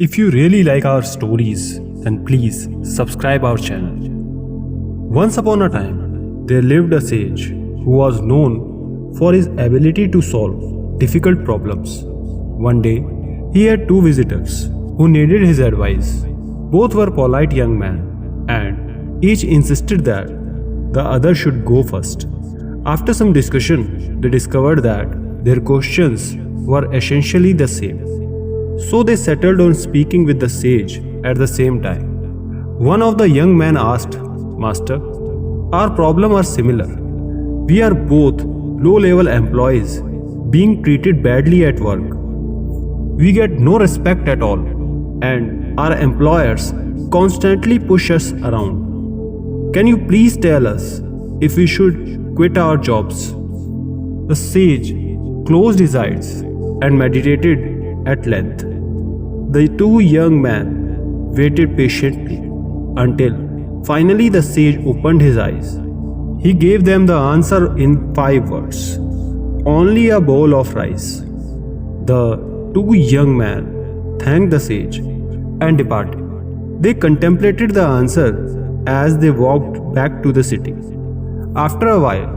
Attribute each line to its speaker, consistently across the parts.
Speaker 1: If you really like our stories, then please subscribe our channel. Once upon a time, there lived a sage who was known for his ability to solve difficult problems. One day, he had two visitors who needed his advice. Both were polite young men, and each insisted that the other should go first. After some discussion, they discovered that their questions were essentially the same. So they settled on speaking with the sage at the same time. One of the young men asked, "Master, our problems are similar. We are both low-level employees being treated badly at work. We get no respect at all, and our employers constantly push us around. Can you please tell us if we should quit our jobs?" The sage closed his eyes and meditated at length. The two young men waited patiently until finally the sage opened his eyes. He gave them the answer in 5 words: only a bowl of rice. The two young men thanked the sage and departed. They contemplated the answer as they walked back to the city. After a while,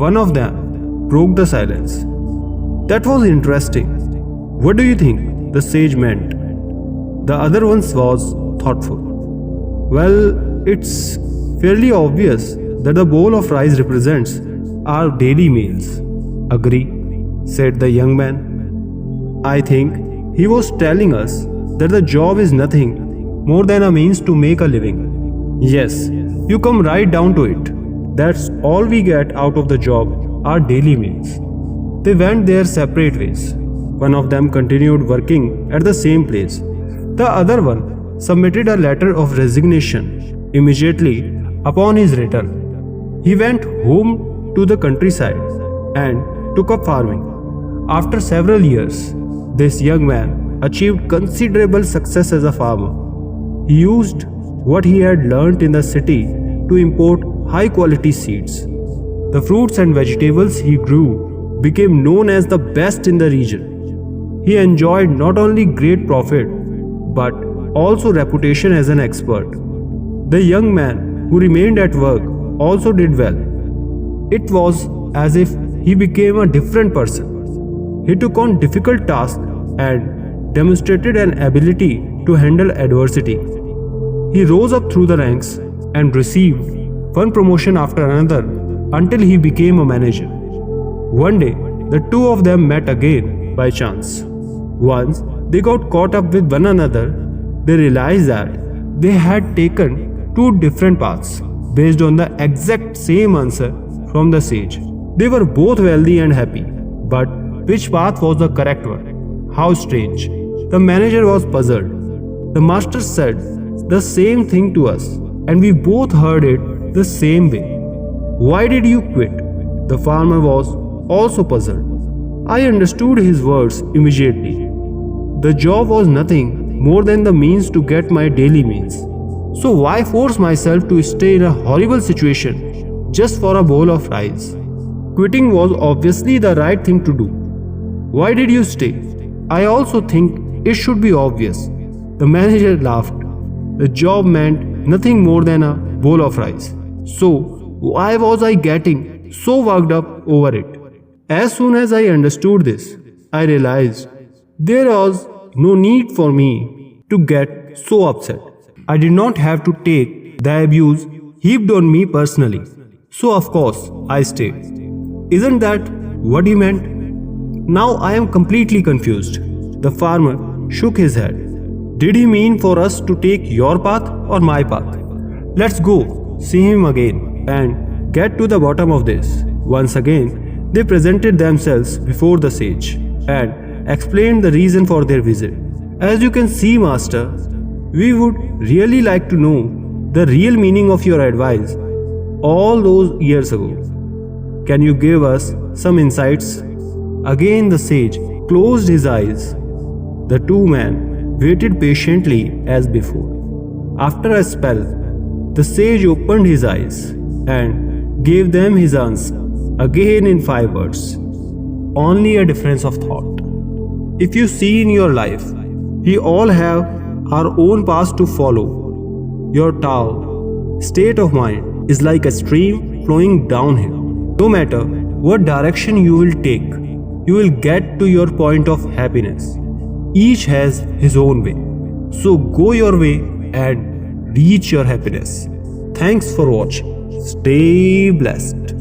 Speaker 1: one of them broke the silence. "That was interesting. What do you think the sage meant?" The other one was thoughtful. "Well, it's fairly obvious that the bowl of rice represents our daily meals." "Agree," said the young man. "I think he was telling us that the job is nothing more than a means to make a living." "Yes, you come right down to it. That's all we get out of the job, our daily meals." They went their separate ways. One of them continued working at the same place. The other one submitted a letter of resignation immediately upon his return. He went home to the countryside and took up farming. After several years, this young man achieved considerable success as a farmer. He used what he had learnt in the city to import high-quality seeds. The fruits and vegetables he grew became known as the best in the region. He enjoyed not only great profit but also reputation as an expert. The young man who remained at work also did well. It was as if he became a different person. He took on difficult tasks and demonstrated an ability to handle adversity. He rose up through the ranks and received one promotion after another until he became a manager. One day, the two of them met again by chance. Once they got caught up with one another, they realized that they had taken two different paths based on the exact same answer from the sage. They were both wealthy and happy, but which path was the correct one? How strange. The manager was puzzled. "The master said the same thing to us, and we both heard it the same way. Why did you quit?" The farmer was also puzzled. "I understood his words immediately. The job was nothing more than the means to get my daily meals. So why force myself to stay in a horrible situation just for a bowl of rice? Quitting was obviously the right thing to do. Why did you stay? I also think it should be obvious." The manager laughed. The job meant nothing more than a bowl of rice. So why was I getting so worked up over it? As soon as I understood this, I realized there was no need for me to get so upset. I did not have to take the abuse heaped on me personally. So of course I stayed. Isn't that what he meant? Now I am completely confused. The farmer shook his head. Did he mean for us to take your path or my path? Let's go see him again and get to the bottom of this. Once again, they presented themselves before the sage and explained the reason for their visit. "As you can see, master, we would really like to know the real meaning of your advice all those years ago. Can you give us some insights?" Again the sage closed his eyes. The two men waited patiently as before. After a spell, the sage opened his eyes and gave them his answer, again in 5 words: only a difference of thought. If you see in your life, we all have our own path to follow. Your Tao state of mind is like a stream flowing downhill. No matter what direction you will take, you will get to your point of happiness. Each has his own way. So go your way and reach your happiness. Thanks for watching. Stay blessed.